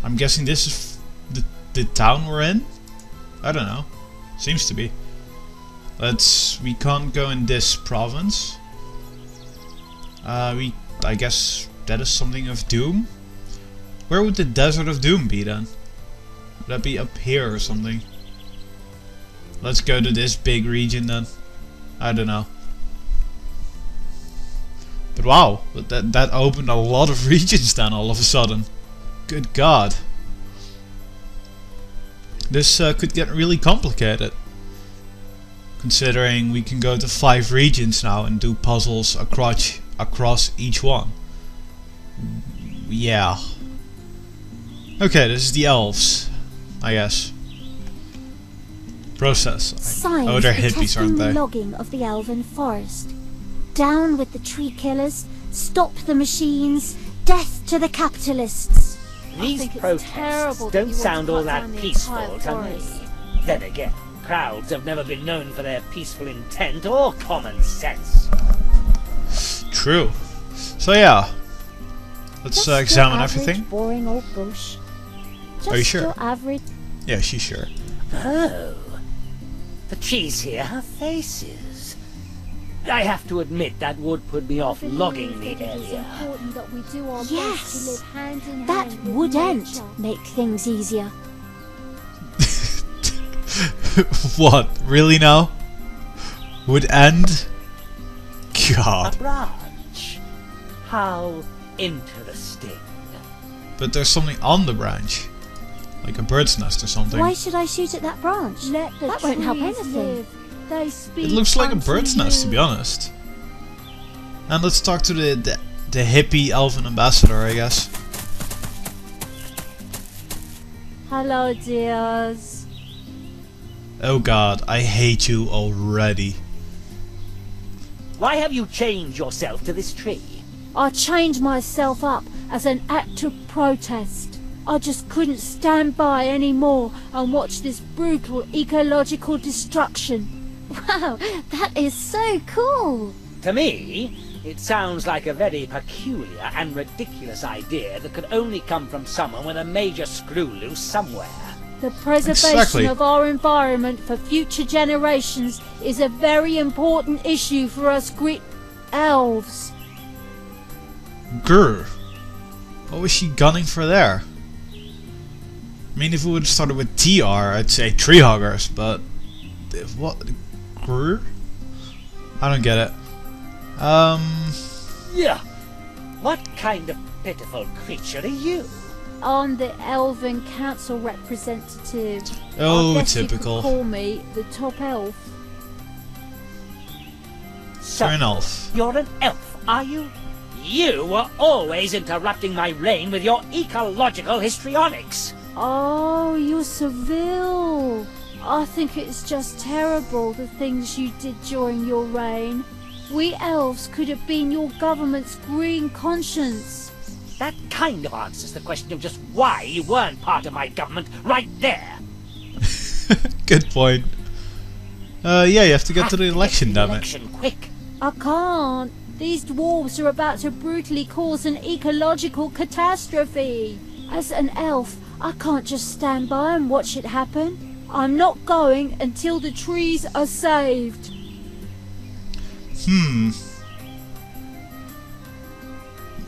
I'm guessing this is the town we're in? I don't know. Seems to be. We can't go in this province. I guess that is something of Doom. Where would the Desert of Doom be then? Would that be up here or something? Let's go to this big region then. I don't know. But wow, that opened a lot of regions then all of a sudden. Good God. This could get really complicated. Considering we can go to 5 regions now and do puzzles across each one. Yeah. Okay, this is the elves, I guess. Process. Oh, they're hippies, aren't they? Logging of the Elven forest. Down with the tree killers. Stop the machines. Death to the capitalists. These protests don't sound all that peaceful to me. Then again, crowds have never been known for their peaceful intent or common sense. True. So yeah, let's examine everything. Boring old bush. Are you sure? Average. Yeah, she's sure. Oh, the trees here have faces. I have to admit that would put me off logging the area. Yes, that wouldn't make things easier. What? Really now? Would end? God. A branch. How interesting. But there's something on the branch. Like a bird's nest or something. Why should I shoot at that branch? That won't help anything. It looks like a bird's nest, to be honest. And let's talk to the hippie elven ambassador, I guess. Hello, dears. Oh God, I hate you already. Why have you changed yourself to this tree? I changed myself up as an act of protest. I just couldn't stand by anymore and watch this brutal ecological destruction. Wow, that is so cool! To me, it sounds like a very peculiar and ridiculous idea that could only come from someone with a major screw loose somewhere. The preservation of our environment for future generations is a very important issue for us Greek elves. Grr. What was she gunning for there? I mean, if we would have started with TR, I'd say tree huggers, but what? Grr? I don't get it. Yeah. What kind of pitiful creature are you? I'm the Elven Council representative. Oh, I guess typical. You could call me the top elf. So, you're an elf. You're an elf, are you? You were always interrupting my reign with your ecological histrionics. Oh, you're Ceville. I think it's just terrible the things you did during your reign. We elves could have been your government's green conscience. That kind of answers the question of just why you weren't part of my government right there. Good point. Yeah, you have to get to the election, damn it. Election quick. I can't. These dwarves are about to brutally cause an ecological catastrophe. As an elf, I can't just stand by and watch it happen. I'm not going until the trees are saved.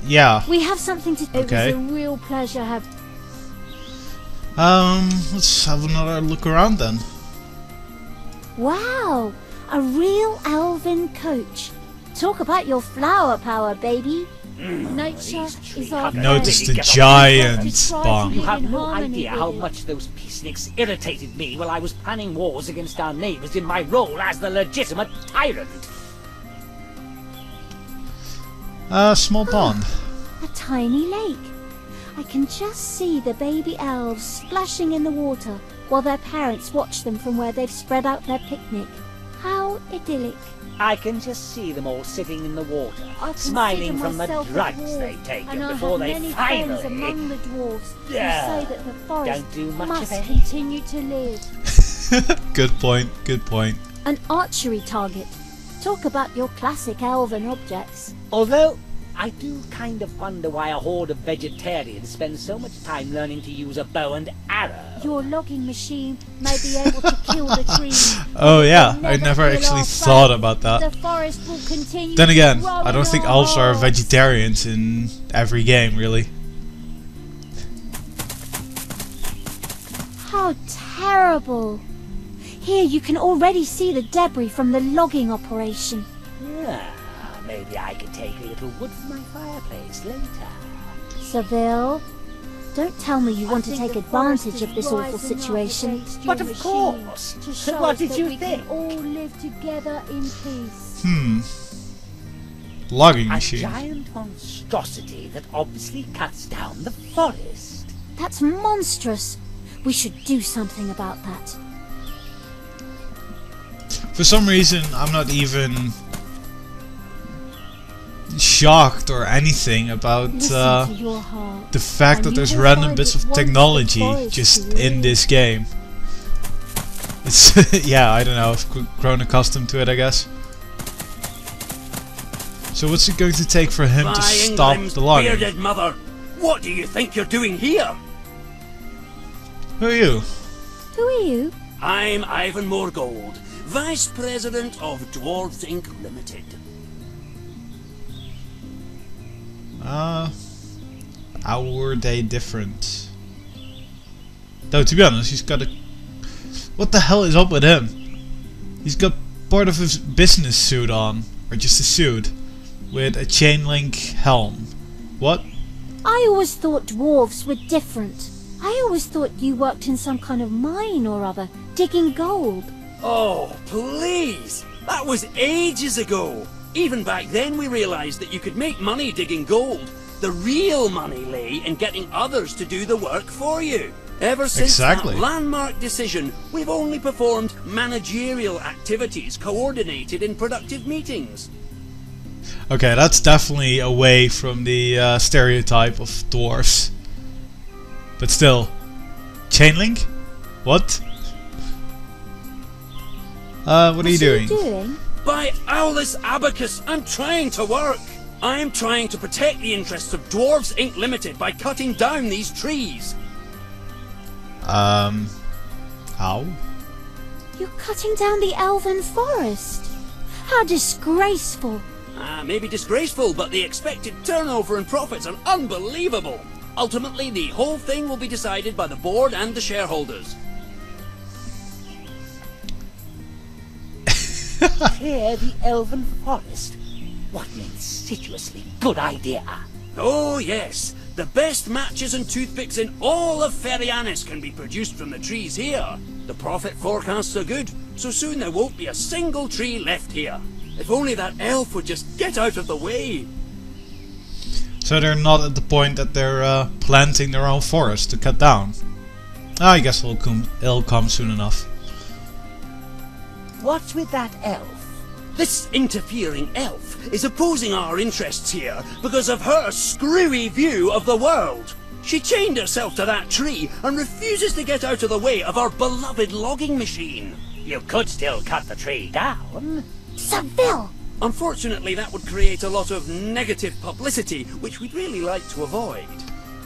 Yeah. We have something to do. Okay. It was a real pleasure having. Let's have another look around then. Wow, a real elven coach. Talk about your flower power, baby. Nature is our friend. Notice the giant bomb. You have no idea how much those peaceniks irritated me while I was planning wars against our neighbors in my role as the legitimate tyrant. Small pond. A tiny lake. I can just see the baby elves splashing in the water while their parents watch them from where they've spread out their picnic. How idyllic. I can just see them all sitting in the water, smiling from the drugs they've taken before they finally... among the dwarves who say that the forest don't do much must of continue to live. Good point, good point. An archery target. Talk about your classic elven objects. Although I do kind of wonder why a horde of vegetarians spend so much time learning to use a bow and arrow. Your logging machine may be able to kill the trees. Oh yeah, It'll I never kill actually our thought faith. about that. The forest will continue Then to again, grow I don't in think our elves are hearts. vegetarians in every game, really. How terrible. Here you can already see the debris from the logging operation. Yeah, maybe I could take a little wood from my fireplace later. Ceville, don't tell me you want to take advantage of this awful situation. But of course. What did you think? We can all live together in peace. Logging A machine. giant monstrosity that obviously cuts down the forest. That's monstrous. We should do something about that. For some reason, I'm not even shocked or anything about Listen to your heart. the fact that And there's you will random find bits it of wants the technology forest just to in live. this game. It's yeah, I don't know, I've grown accustomed to it, I guess. So what's it going to take for him to stop the logging? Bearded mother, what do you think you're doing here? Who are you? Who are you? I'm Ivan Morgold, Vice President of Dwarves Inc. Limited. How were they different? Though, to be honest, he's got a... What the hell is up with him? He's got part of his business suit on, or just a suit, with a chain link helm. What? I always thought dwarves were different. I always thought you worked in some kind of mine or other, digging gold. Oh, please! That was ages ago! Even back then we realized that you could make money digging gold. The real money lay in getting others to do the work for you. Ever since Exactly. that landmark decision, we've only performed managerial activities coordinated in productive meetings. Okay, that's definitely away from the stereotype of dwarfs. But still, chainlink? What? What are you doing? By Owlus Abacus, I'm trying to work. I'm trying to protect the interests of Dwarves Inc. Limited by cutting down these trees. How? You're cutting down the elven forest. How disgraceful. Maybe disgraceful, but the expected turnover and profits are unbelievable. Ultimately, the whole thing will be decided by the board and the shareholders. Clear the elven forest? What an insidiously good idea. Oh yes, the best matches and toothpicks in all of Ferianis can be produced from the trees here. The profit forecasts are good, so soon there won't be a single tree left here. If only that elf would just get out of the way. So they're not at the point that they're planting their own forest to cut down. I guess it'll come soon enough. What's with that elf? This interfering elf is opposing our interests here because of her screwy view of the world. She chained herself to that tree and refuses to get out of the way of our beloved logging machine. You could still cut the tree down. Ceville! Unfortunately, that would create a lot of negative publicity, which we'd really like to avoid.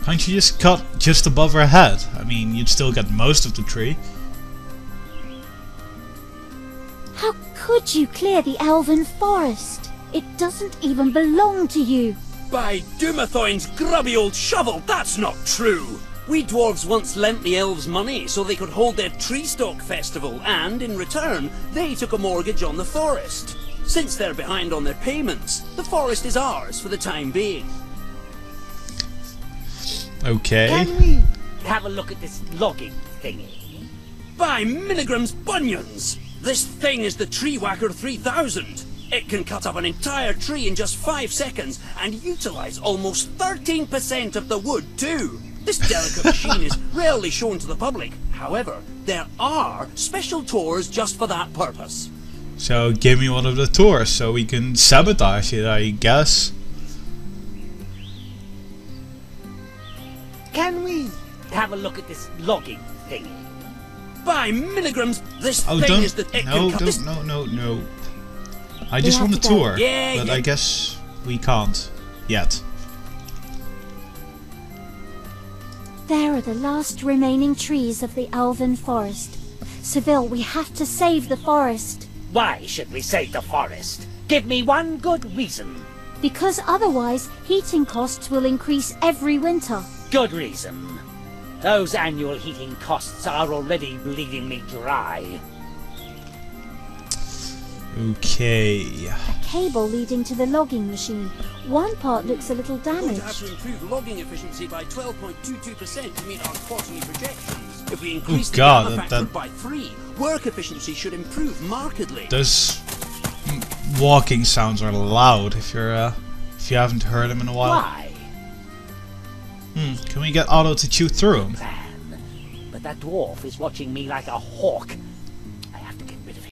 Can't you just cut just above her head? I mean, you'd still get most of the tree. How could you clear the elven forest? It doesn't even belong to you. By Doomathoin's grubby old shovel, that's not true! We dwarves once lent the elves money so they could hold their tree stalk festival, and in return, they took a mortgage on the forest. Since they're behind on their payments, the forest is ours for the time being. Okay. Can we have a look at this logging thingy? By Milligram's bunions! This thing is the Tree Whacker 3000. It can cut up an entire tree in just 5 seconds and utilize almost 13% of the wood too. This delicate machine is rarely shown to the public. However, there are special tours just for that purpose. So give me one of the tours so we can sabotage it, I guess. Can we have a look at this logging thingy? By Milligram's, this Oh, thing is the... no. I just have want a to go. tour, Yeah, but yeah. I guess we can't. Yet. There are the last remaining trees of the Elven forest. Ceville, we have to save the forest. Why should we save the forest? Give me one good reason. Because otherwise, heating costs will increase every winter. Good reason. Those annual heating costs are already bleeding me dry. Okay. A cable leading to the logging machine. One part looks a little We're going to have damaged. to improve logging efficiency by 12.22% to meet our quarterly projections. If we increase the God, gamma factor that- by 3, work efficiency should improve markedly. Those walking sounds are loud if you haven't heard them in a while. Why? Can we get Otto to chew through them? Plan. But that dwarf is watching me like a hawk.